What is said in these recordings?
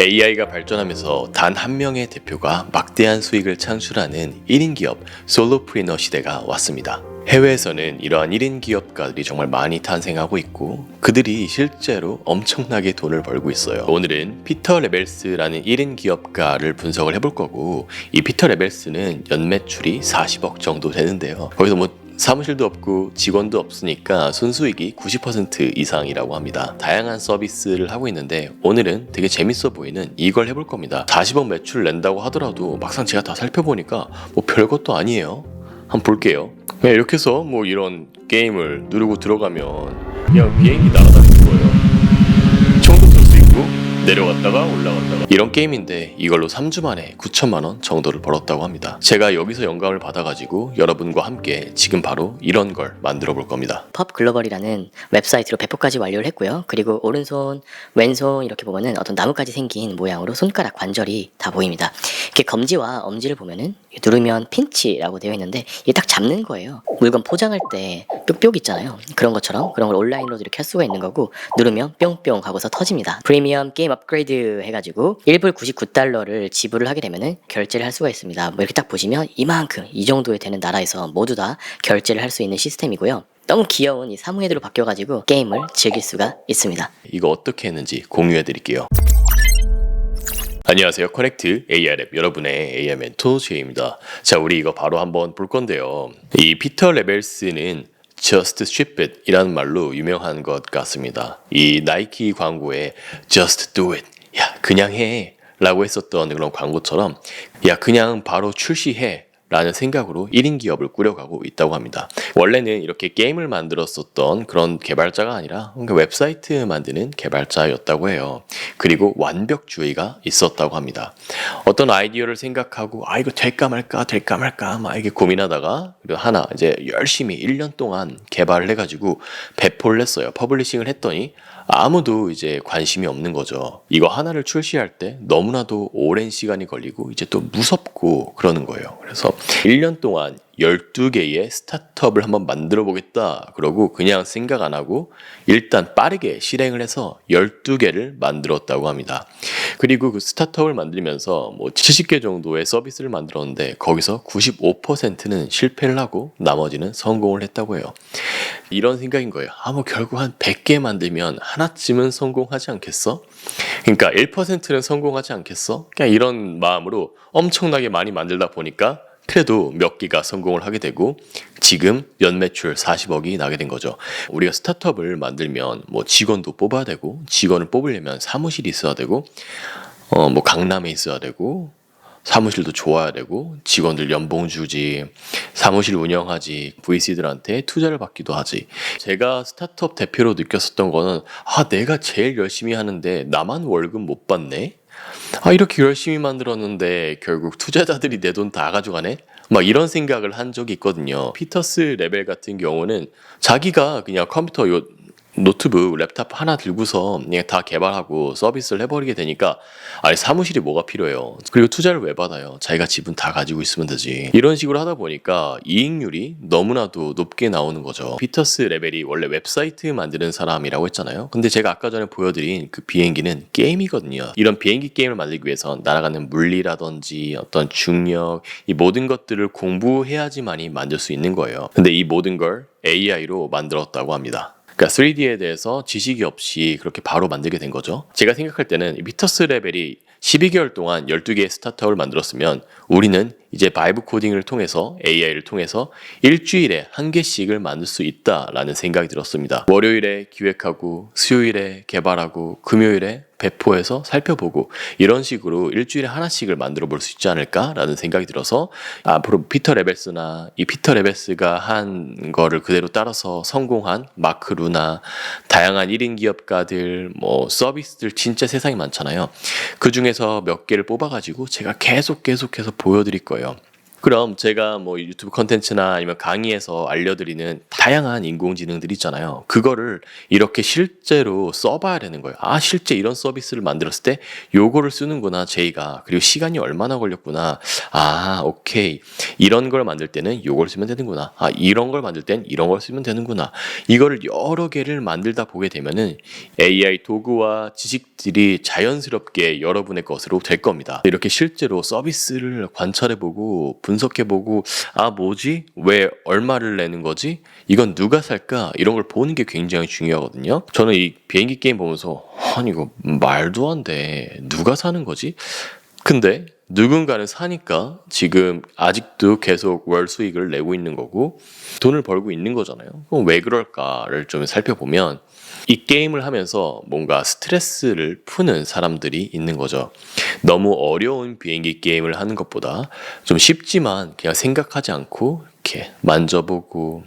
AI가 발전하면서 단 한 명의 대표가 막대한 수익을 창출하는 1인 기업 솔로프리너 시대가 왔습니다. 해외에서는 이러한 1인 기업가들이 정말 많이 탄생하고 있고 그들이 실제로 엄청나게 돈을 벌고 있어요. 오늘은 피터 레벨스라는 1인 기업가를 분석을 해볼 거고, 이 피터 레벨스는 연매출이 40억 정도 되는데요. 거기서 사무실도 없고 직원도 없으니까 순수익이 90% 이상이라고 합니다. 다양한 서비스를 하고 있는데 오늘은 되게 재밌어 보이는 이걸 해볼 겁니다. 40억 매출 낸다고 하더라도 막상 제가 다 살펴보니까 별것도 아니에요. 한번 볼게요. 그냥 이렇게 해서 이런 게임을 누르고 들어가면 그냥 비행기 날아다니는 거예요. 총도 쏠 수 있고 내려갔다가 올라갔다가, 이런 게임인데 이걸로 3주 만에 9천만 원 정도를 벌었다고 합니다. 제가 여기서 영감을 받아가지고 여러분과 함께 지금 바로 이런 걸 만들어 볼 겁니다. 펍 글로벌이라는 웹사이트로 배포까지 완료를 했고요. 그리고 오른손, 왼손 이렇게 보면은 어떤 나무까지 생긴 모양으로 손가락 관절이 다 보입니다. 이렇게 검지와 엄지를 보면은 누르면 핀치라고 되어 있는데 이게 딱 잡는 거예요. 물건 포장할 때 뾱뾱 있잖아요. 그런 것처럼 그런 걸 온라인으로도 이렇게 할 수가 있는 거고, 누르면 뿅뿅 하고서 터집니다. 프리미엄 게임 업그레이드 해가지고 1불 99달러를 지불을 하게 되면은 결제를 할 수가 있습니다. 이렇게 딱 보시면 이만큼, 이 정도에 되는 나라에서 모두 다 결제를 할 수 있는 시스템이고요. 너무 귀여운 이 사무헤드로 바뀌어가지고 게임을 즐길 수가 있습니다. 이거 어떻게 했는지 공유해 드릴게요. 안녕하세요. 커넥트 AR앱 여러분의 AI 멘토 제이입니다. 자, 우리 이거 바로 한번 볼 건데요. 이 피터 레벨스는 Just Ship It 이라는 말로 유명한 것 같습니다. 이 나이키 광고에 Just Do It, 야 그냥 해 라고 했었던 그런 광고처럼, 야 그냥 바로 출시해 라는 생각으로 1인 기업을 꾸려가고 있다고 합니다. 원래는 이렇게 게임을 만들었었던 그런 개발자가 아니라 웹사이트 만드는 개발자였다고 해요. 그리고 완벽주의가 있었다고 합니다. 어떤 아이디어를 생각하고 이거 될까 말까 막 이렇게 고민하다가 하나 이제 열심히 1년 동안 개발을 해가지고 배포를 했어요. 퍼블리싱을 했더니 아무도 이제 관심이 없는 거죠. 이거 하나를 출시할 때 너무나도 오랜 시간이 걸리고 이제 또 무섭고 그러는 거예요. 그래서 1년 동안 12개의 스타트업을 한번 만들어 보겠다 그러고 그냥 생각 안 하고 일단 빠르게 실행을 해서 12개를 만들었다고 합니다. 그리고 그 스타트업을 만들면서 70개 정도의 서비스를 만들었는데 거기서 95%는 실패를 하고 나머지는 성공을 했다고 해요. 이런 생각인 거예요. 결국 한 100개 만들면 하나쯤은 성공하지 않겠어? 그러니까 1%는 성공하지 않겠어? 그냥 이런 마음으로 엄청나게 많이 만들다 보니까 그래도 몇 개가 성공을 하게 되고 지금 연매출 40억이 나게 된 거죠. 우리가 스타트업을 만들면 직원도 뽑아야 되고, 직원을 뽑으려면 사무실이 있어야 되고, 강남에 있어야 되고, 사무실도 좋아야 되고, 직원들 연봉 주지, 사무실 운영하지, VC들한테 투자를 받기도 하지. 제가 스타트업 대표로 느꼈었던 거는 내가 제일 열심히 하는데 나만 월급 못 받네? 이렇게 열심히 만들었는데 결국 투자자들이 내 돈 다 가져가네? 이런 생각을 한 적이 있거든요. 피터스 레벨 같은 경우는 자기가 그냥 컴퓨터 노트북, 랩탑 하나 들고서 그냥 다 개발하고 서비스를 해버리게 되니까 사무실이 뭐가 필요해요. 그리고 투자를 왜 받아요? 자기가 지분 다 가지고 있으면 되지. 이런 식으로 하다 보니까 이익률이 너무나도 높게 나오는 거죠. 피터스 레벨이 원래 웹사이트 만드는 사람이라고 했잖아요. 근데 제가 아까 전에 보여드린 그 비행기는 게임이거든요. 이런 비행기 게임을 만들기 위해서 날아가는 물리라든지 어떤 중력, 이 모든 것들을 공부해야지만이 만들 수 있는 거예요. 근데 이 모든 걸 AI로 만들었다고 합니다. 그러니까 3D에 대해서 지식이 없이 그렇게 바로 만들게 된 거죠. 제가 생각할 때는 피터스 레벨이 12개월 동안 12개의 스타트업을 만들었으면 우리는 이제 바이브 코딩을 통해서, AI를 통해서 일주일에 한 개씩을 만들 수 있다라는 생각이 들었습니다. 월요일에 기획하고, 수요일에 개발하고, 금요일에 배포해서 살펴보고, 이런 식으로 일주일에 하나씩을 만들어 볼 수 있지 않을까라는 생각이 들어서 앞으로 피터 레벨스나 이 피터 레벨스가 한 거를 그대로 따라서 성공한 마크 루나, 다양한 1인 기업가들, 서비스들 진짜 세상에 많잖아요. 그 중에서 몇 개를 뽑아가지고 제가 계속해서 보여드릴 거예요. 그럼 제가 뭐 유튜브 컨텐츠나 아니면 강의에서 알려드리는 다양한 인공지능들 있잖아요. 그거를 이렇게 실제로 써봐야 되는 거예요. 아, 실제 이런 서비스를 만들었을 때 요거를 쓰는구나, 제이가. 그리고 시간이 얼마나 걸렸구나. 아, 오케이. 이런 걸 만들 때는 요걸 쓰면 되는구나. 아, 이런 걸 만들 땐 이런 걸 쓰면 되는구나. 이거를 여러 개를 만들다 보게 되면은 AI 도구와 지식들이 자연스럽게 여러분의 것으로 될 겁니다. 이렇게 실제로 서비스를 관찰해보고 분석해보고, 아, 뭐지? 왜 얼마를 내는 거지? 이건 누가 살까? 이런 걸 보는 게 굉장히 중요하거든요. 저는 이 비행기 게임 보면서 아니 이거 말도 안 돼. 누가 사는 거지? 근데 누군가는 사니까 지금 아직도 계속 월 수익을 내고 있는 거고 돈을 벌고 있는 거잖아요. 그럼 왜 그럴까를 좀 살펴보면 이 게임을 하면서 뭔가 스트레스를 푸는 사람들이 있는 거죠. 너무 어려운 비행기 게임을 하는 것보다 좀 쉽지만 그냥 생각하지 않고 이렇게 만져보고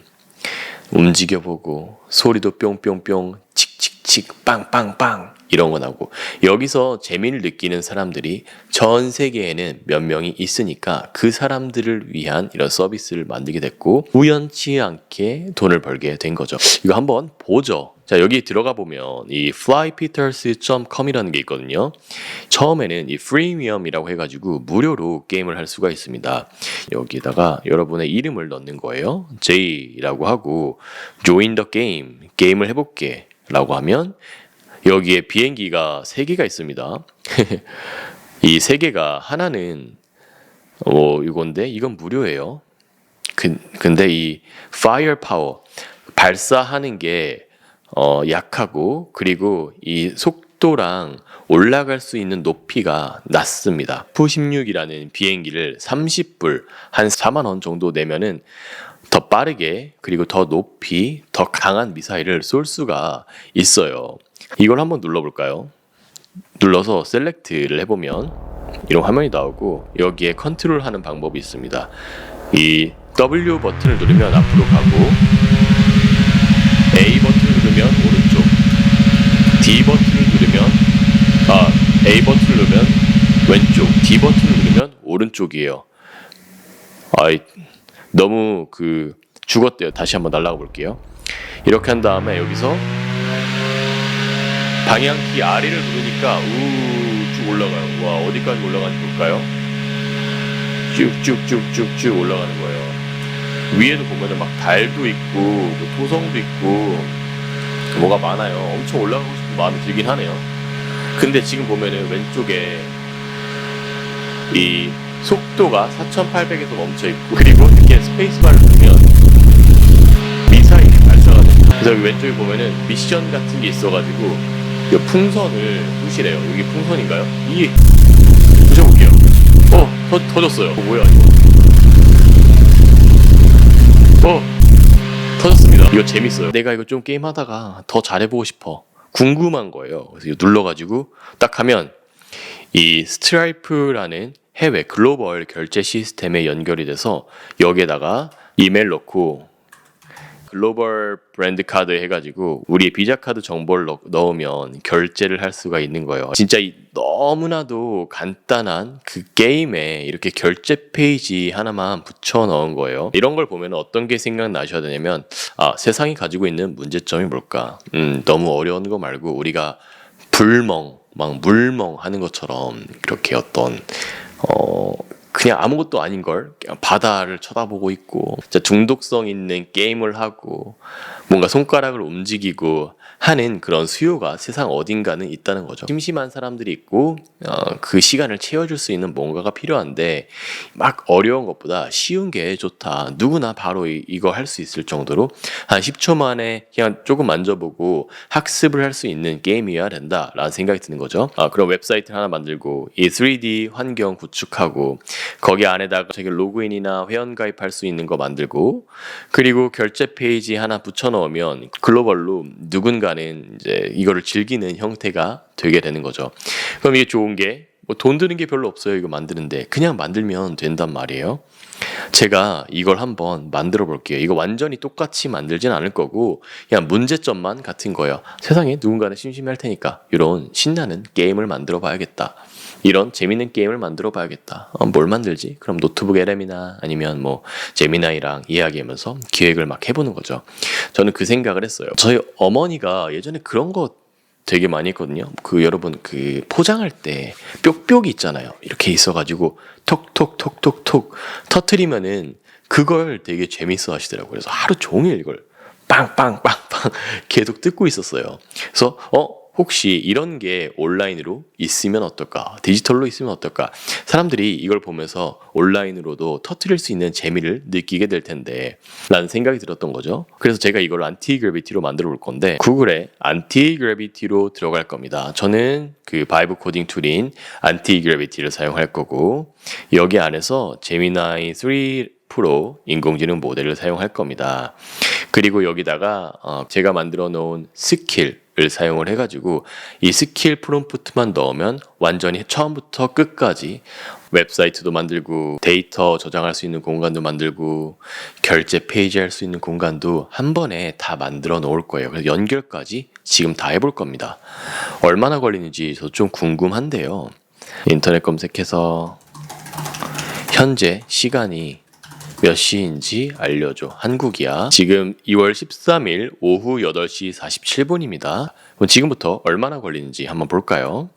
움직여보고 소리도 뿅뿅뿅 칙칙칙 빵빵빵 이런 거 나오고, 여기서 재미를 느끼는 사람들이 전 세계에는 몇 명이 있으니까 그 사람들을 위한 이런 서비스를 만들게 됐고 우연치 않게 돈을 벌게 된 거죠. 이거 한번 보죠. 자, 여기 들어가 보면 이 flypeters.com이라는 게 있거든요. 처음에는 이 프리미엄이라고 해가지고 무료로 게임을 할 수가 있습니다. 여기다가 여러분의 이름을 넣는 거예요. J라고 하고 join the game, 게임을 해볼게 라고 하면 여기에 비행기가 3개가 있습니다. 이 3개가 하나는 이건데 이건 무료예요. 근데 이 firepower, 발사하는 게 약하고 그리고 이 속도랑 올라갈 수 있는 높이가 낮습니다. F-16이라는 비행기를 30불 한 4만 원 정도 내면은 더 빠르게 그리고 더 높이 더 강한 미사일을 쏠 수가 있어요. 이걸 한번 눌러볼까요? 눌러서 셀렉트를 해보면 이런 화면이 나오고 여기에 컨트롤하는 방법이 있습니다. 이 W 버튼을 누르면 앞으로 가고 A 버튼을 누르면 오른쪽, D 버튼을 누르면 A 버튼을 누르면 왼쪽, D 버튼을 누르면 오른쪽이에요. 너무 죽었대요. 다시 한번 날아가 볼게요. 이렇게 한 다음에 여기서 방향키 아래를 누르니까 쭉 올라가요. 와, 어디까지 올라가는지 볼까요? 쭉쭉쭉쭉쭉 올라가는 거예요. 위에도 보면은 막 달도 있고 토성도 있고 뭐가 많아요. 엄청 올라가고 싶은 마음이 들긴 하네요. 근데 지금 보면은 왼쪽에 이 속도가 4,800에서 멈춰 있고 그리고 이렇게 스페이스바를 누르면 미사일이 발사가 됩니다. 그래서 여기 왼쪽에 보면은 미션 같은 게 있어가지고 이 풍선을 부시래요. 여기 풍선인가요? 이게 부셔볼게요. 터졌어요. 뭐야 이거? 터졌습니다. 이거 재밌어요. 내가 이거 좀 게임하다가 더 잘해보고 싶어. 궁금한 거예요. 그래서 이거 눌러가지고 딱 하면 이 스트라이프라는 해외 글로벌 결제 시스템에 연결이 돼서 여기에다가 이메일 넣고 글로벌 브랜드 카드 해가지고 우리의 비자 카드 정보를 넣으면 결제를 할 수가 있는 거예요. 진짜 너무나도 간단한 그 게임에 이렇게 결제 페이지 하나만 붙여 넣은 거예요. 이런 걸 보면 어떤 게 생각나셔야 되냐면 세상이 가지고 있는 문제점이 뭘까? 너무 어려운 거 말고 우리가 막 물멍 하는 것처럼 이렇게 그냥 아무것도 아닌 걸 그냥 바다를 쳐다보고 있고 중독성 있는 게임을 하고 뭔가 손가락을 움직이고 하는 그런 수요가 세상 어딘가는 있다는 거죠. 심심한 사람들이 있고 그 시간을 채워줄 수 있는 뭔가가 필요한데 막 어려운 것보다 쉬운 게 좋다. 누구나 바로 이거 할 수 있을 정도로 한 10초 만에 그냥 조금 만져보고 학습을 할 수 있는 게임이어야 된다라는 생각이 드는 거죠. 그럼 웹사이트 하나 만들고 이 3D 환경 구축하고 거기 안에다가 자기 로그인이나 회원가입할 수 있는 거 만들고 그리고 결제 페이지 하나 붙여 넣으면 글로벌로 누군가는 이제 이거를 즐기는 형태가 되게 되는 거죠. 그럼 이게 좋은 게 뭐 돈 드는 게 별로 없어요. 이거 만드는데 그냥 만들면 된단 말이에요. 제가 이걸 한번 만들어 볼게요. 이거 완전히 똑같이 만들진 않을 거고 그냥 문제점만 같은 거예요. 세상에 누군가는 심심할 테니까 이런 신나는 게임을 만들어 봐야겠다. 이런 재밌는 게임을 만들어 봐야겠다. 뭘 만들지? 그럼 노트북 LM이나 아니면 뭐 제미나이랑 이야기하면서 기획을 막 해보는 거죠. 저는 그 생각을 했어요. 저희 어머니가 예전에 그런 거 되게 많이 했거든요. 그 여러분 그 포장할 때 뾱뾱이 있잖아요. 이렇게 있어가지고 톡톡톡톡톡 터트리면은 그걸 되게 재밌어 하시더라고요. 그래서 하루 종일 이걸 빵빵빵빵 계속 뜯고 있었어요. 그래서 혹시 이런 게 온라인으로 있으면 어떨까? 디지털로 있으면 어떨까? 사람들이 이걸 보면서 온라인으로도 터트릴 수 있는 재미를 느끼게 될 텐데 라는 생각이 들었던 거죠. 그래서 제가 이걸 안티그래비티로 만들어 볼 건데 구글에 안티그래비티로 들어갈 겁니다. 저는 그 바이브 코딩 툴인 안티그래비티를 사용할 거고 여기 안에서 제미나이 3 프로 인공지능 모델을 사용할 겁니다. 그리고 여기다가 제가 만들어 놓은 스킬을 사용을 해가지고 이 스킬 프롬프트만 넣으면 완전히 처음부터 끝까지 웹사이트도 만들고 데이터 저장할 수 있는 공간도 만들고 결제 페이지 할 수 있는 공간도 한 번에 다 만들어 놓을 거예요. 그래서 연결까지 지금 다 해볼 겁니다. 얼마나 걸리는지 저 좀 궁금한데요. 인터넷 검색해서 현재 시간이 몇 시인지 알려줘. 한국이야. 지금 2월 13일 오후 8시 47분입니다. 그럼 지금부터 얼마나 걸리는지 한번 볼까요?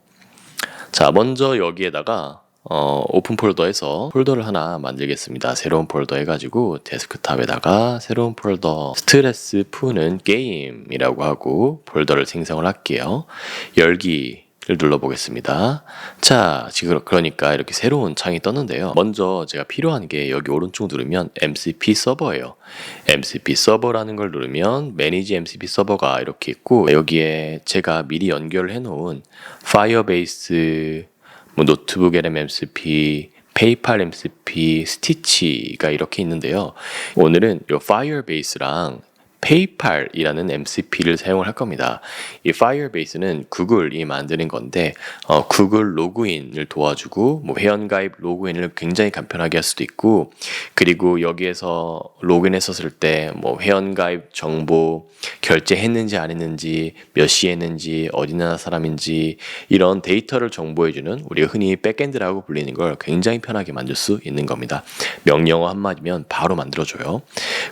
자, 먼저 여기에다가 오픈 폴더에서 폴더를 하나 만들겠습니다. 새로운 폴더 해가지고 데스크탑에다가 새로운 폴더 스트레스 푸는 게임이라고 하고 폴더를 생성을 할게요. 열기를 눌러보겠습니다. 자, 지금 그러니까 이렇게 새로운 창이 떴는데요. 먼저 제가 필요한 게 여기 오른쪽 누르면 MCP 서버예요. MCP 서버라는 걸 누르면 매니지 MCP 서버가 이렇게 있고 여기에 제가 미리 연결해 놓은 파이어베이스 노트북 LM MCP, 페이팔 MCP, 스티치가 이렇게 있는데요. 오늘은 이 파이어베이스랑 페이팔이라는 MCP를 사용을 할 겁니다. 이 파이어베이스는 구글이 만드는 건데 구글 로그인을 도와주고 뭐 회원가입 로그인을 굉장히 간편하게 할 수도 있고 그리고 여기에서 로그인했었을 때 뭐 회원가입 정보 결제했는지 안 했는지 몇 시에 했는지 어디 나라 사람인지 이런 데이터를 정보해주는 우리가 흔히 백엔드라고 불리는 걸 굉장히 편하게 만들 수 있는 겁니다. 명령어 한마디면 바로 만들어줘요.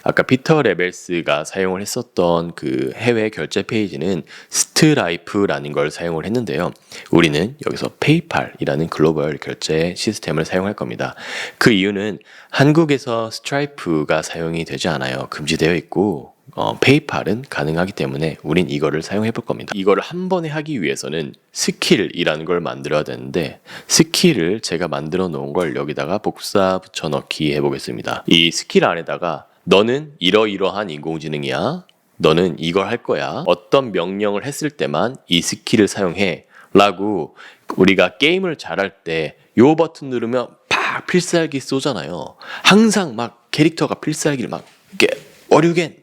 아까 피터 레벨스가 사용을 했었던 그 해외 결제 페이지는 스트라이프라는 걸 사용을 했는데요. 우리는 여기서 페이팔이라는 글로벌 결제 시스템을 사용할 겁니다. 그 이유는 한국에서 스트라이프가 사용이 되지 않아요. 금지되어 있고 페이팔은 가능하기 때문에 우린 이거를 사용해 볼 겁니다. 이거를 한 번에 하기 위해서는 스킬이라는 걸 만들어야 되는데 스킬을 제가 만들어 놓은 걸 여기다가 복사 붙여넣기 해보겠습니다. 이 스킬 안에다가 너는 이러이러한 인공지능이야. 너는 이걸 할 거야. 어떤 명령을 했을 때만 이 스킬을 사용해. 라고 우리가 게임을 잘할 때 요 버튼 누르면 팍 필살기 쏘잖아요. 항상 막 캐릭터가 필살기를 막 이렇게 어류겐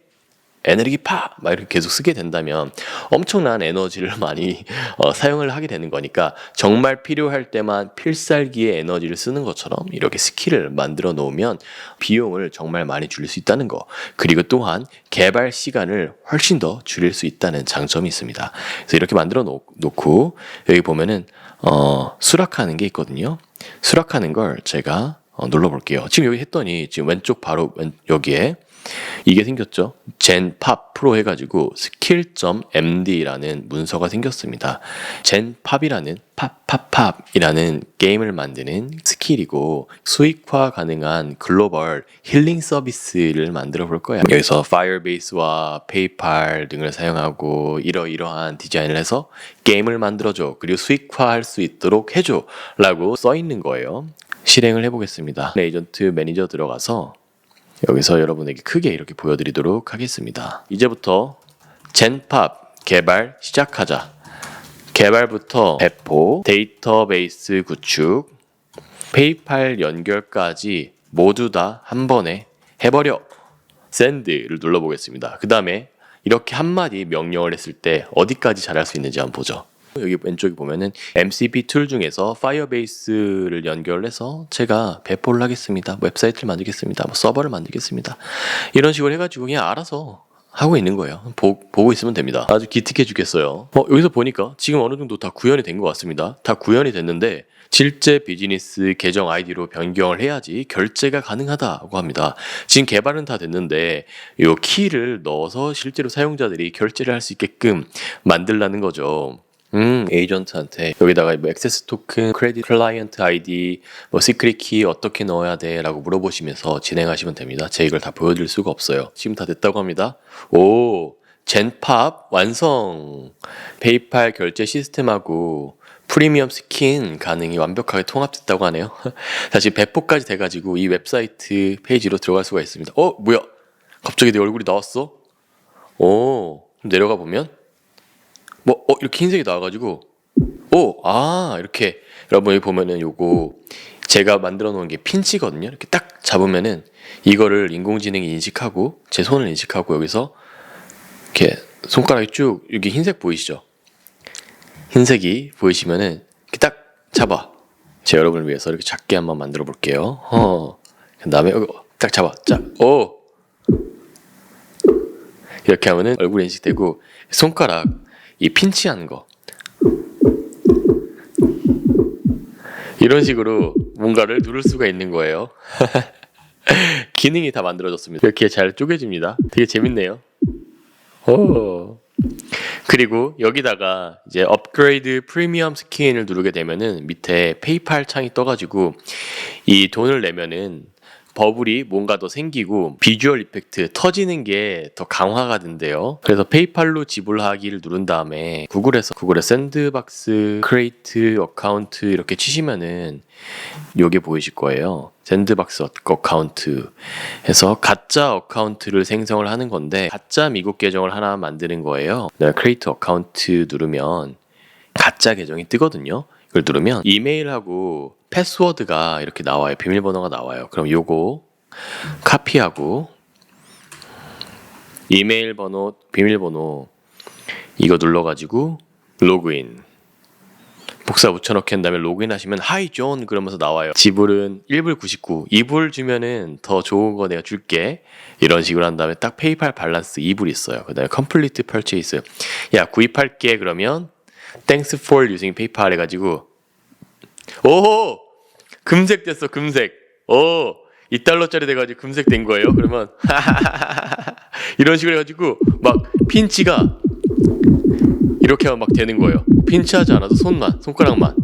에너지 파! 막 이렇게 계속 쓰게 된다면 엄청난 에너지를 많이 사용을 하게 되는 거니까 정말 필요할 때만 필살기의 에너지를 쓰는 것처럼 이렇게 스킬을 만들어 놓으면 비용을 정말 많이 줄일 수 있다는 거 그리고 또한 개발 시간을 훨씬 더 줄일 수 있다는 장점이 있습니다. 그래서 이렇게 만들어 놓고 여기 보면은 수락하는 게 있거든요. 수락하는 걸 제가 눌러볼게요. 지금 여기 했더니 지금 왼쪽 바로 여기에 이게 생겼죠. 젠팝 프로 해가지고 skill.md라는 문서가 생겼습니다. 젠팝이라는 팝이라는 게임을 만드는 스킬이고 수익화 가능한 글로벌 힐링 서비스를 만들어 볼 거예요. 여기서 파이어베이스와 페이팔 등을 사용하고 이러이러한 디자인을 해서 게임을 만들어줘. 그리고 수익화할 수 있도록 해줘. 라고 써 있는 거예요. 실행을 해보겠습니다. 에이전트 매니저 들어가서 여기서 여러분에게 크게 이렇게 보여드리도록 하겠습니다. 이제부터 젠팝 개발 시작하자. 개발부터 배포, 데이터베이스 구축, 페이팔 연결까지 모두 다 한 번에 해버려. 샌드를 눌러보겠습니다. 그 다음에 이렇게 한마디 명령을 했을 때 어디까지 잘할 수 있는지 한번 보죠. 여기 왼쪽에 보면은 MCP 툴 중에서 파이어베이스를 연결해서 제가 배포를 하겠습니다. 웹사이트를 만들겠습니다. 뭐 서버를 만들겠습니다. 이런 식으로 해가지고 그냥 알아서 하고 있는 거예요. 보고 있으면 됩니다. 아주 기특해 죽겠어요. 여기서 보니까 지금 어느 정도 다 구현이 된 것 같습니다. 다 구현이 됐는데 실제 비즈니스 계정 아이디로 변경을 해야지 결제가 가능하다고 합니다. 지금 개발은 다 됐는데 이 키를 넣어서 실제로 사용자들이 결제를 할 수 있게끔 만들라는 거죠. 에이전트한테 여기다가 뭐 액세스 토큰, 크레딧 클라이언트 아이디, 뭐 시크릿 키 어떻게 넣어야 돼? 라고 물어보시면서 진행하시면 됩니다. 제가 이걸 다 보여드릴 수가 없어요. 지금 다 됐다고 합니다. 오, 젠팝 완성! 페이팔 결제 시스템하고 프리미엄 스킨 가능이 완벽하게 통합됐다고 하네요. 다시 배포까지 돼가지고 이 웹사이트 페이지로 들어갈 수가 있습니다. 뭐야? 갑자기 내 얼굴이 나왔어? 내려가 보면 이렇게 흰색이 나와가지고 이렇게 여러분 여기 보면은 요거 제가 만들어 놓은 게 핀치거든요. 이렇게 딱 잡으면은 이거를 인공지능이 인식하고 제 손을 인식하고 여기서 이렇게 손가락이 쭉 여기 흰색 보이시죠? 흰색이 보이시면은 이렇게 딱 잡아. 제가 여러분을 위해서 이렇게 작게 한번 만들어 볼게요. 그 다음에 딱 잡아. 이렇게 하면은 얼굴 인식되고 손가락 이 핀치하는 거 이런 식으로 뭔가를 누를 수가 있는 거예요. 기능이 다 만들어졌습니다. 이렇게 잘 쪼개집니다. 되게 재밌네요. 그리고 여기다가 이제 업그레이드 프리미엄 스킨을 누르게 되면은 밑에 페이팔 창이 떠가지고 이 돈을 내면은 버블이 뭔가 더 생기고 비주얼 이펙트 터지는 게 더 강화가 된대요. 그래서 페이팔로 지불하기를 누른 다음에 구글에 샌드박스 크리에이트 어카운트 이렇게 치시면은 요게 보이실 거예요. 샌드박스 어카운트 해서 가짜 어카운트를 생성을 하는 건데 가짜 미국 계정을 하나 만드는 거예요. 크리에이트 어카운트 누르면 가짜 계정이 뜨거든요. 이걸 누르면 이메일하고 패스워드가 이렇게 나와요. 비밀번호가 나와요. 그럼 요거 카피하고 이메일 번호, 비밀번호 이거 눌러가지고 로그인 복사 붙여넣기 한 다음에 로그인 하시면 하이 존 그러면서 나와요. 지불은 1불 99 2불 주면은 더 좋은 거 내가 줄게 이런 식으로 한 다음에 딱 페이팔 밸런스 2불 있어요. 그 다음에 컴플리트 퍼체이스 야 구입할게 그러면 Thanks for using PayPal 해가지고 오호! 금색 됐어 금색. $2짜리 돼가지고 금색 된 거예요. 그러면 이런 식으로 해가지고 막 핀치가 이렇게 하면 막 되는 거예요. 핀치하지 않아도 손가락만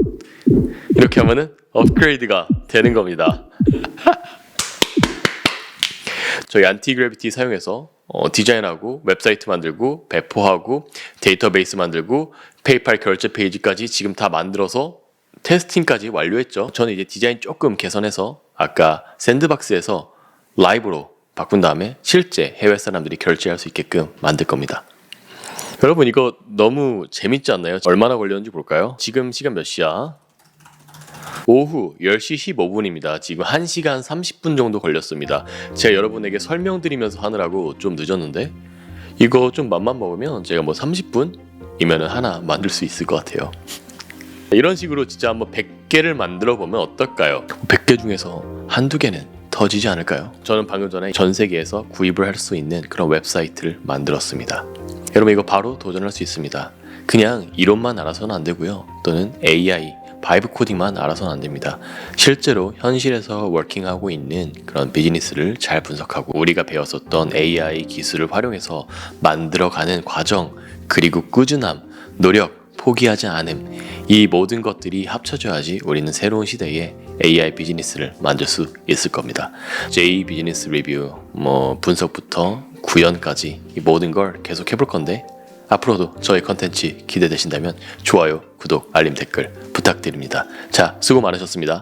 이렇게 하면은 업그레이드가 되는 겁니다. 저희 안티그래비티 사용해서 디자인하고 웹사이트 만들고 배포하고 데이터베이스 만들고 페이팔 결제 페이지까지 지금 다 만들어서 테스팅까지 완료했죠. 저는 이제 디자인 조금 개선해서 아까 샌드박스에서 라이브로 바꾼 다음에 실제 해외 사람들이 결제할 수 있게끔 만들 겁니다. 여러분 이거 너무 재밌지 않나요? 얼마나 걸렸는지 볼까요? 지금 시간 몇 시야? 오후 10시 15분입니다. 지금 1시간 30분 정도 걸렸습니다. 제가 여러분에게 설명드리면서 하느라고 좀 늦었는데 이거 좀 맘만 먹으면 제가 뭐 30분이면 하나 만들 수 있을 것 같아요. 이런 식으로 진짜 한번 100개를 만들어 보면 어떨까요? 100개 중에서 한두 개는 터지지 않을까요? 저는 방금 전에 전 세계에서 구입을 할 수 있는 그런 웹사이트를 만들었습니다. 여러분 이거 바로 도전할 수 있습니다. 그냥 이론만 알아서는 안 되고요. 또는 AI, 바이브 코딩만 알아서는 안 됩니다. 실제로 현실에서 워킹하고 있는 그런 비즈니스를 잘 분석하고 우리가 배웠었던 AI 기술을 활용해서 만들어가는 과정 그리고 꾸준함, 노력, 포기하지 않음 이 모든 것들이 합쳐져야지 우리는 새로운 시대에 AI 비즈니스를 만들 수 있을 겁니다. J 비즈니스 리뷰 분석부터 구현까지 이 모든 걸 계속 해볼 건데 앞으로도 저의 컨텐츠 기대되신다면 좋아요, 구독, 알림, 댓글 부탁드립니다. 자, 수고 많으셨습니다.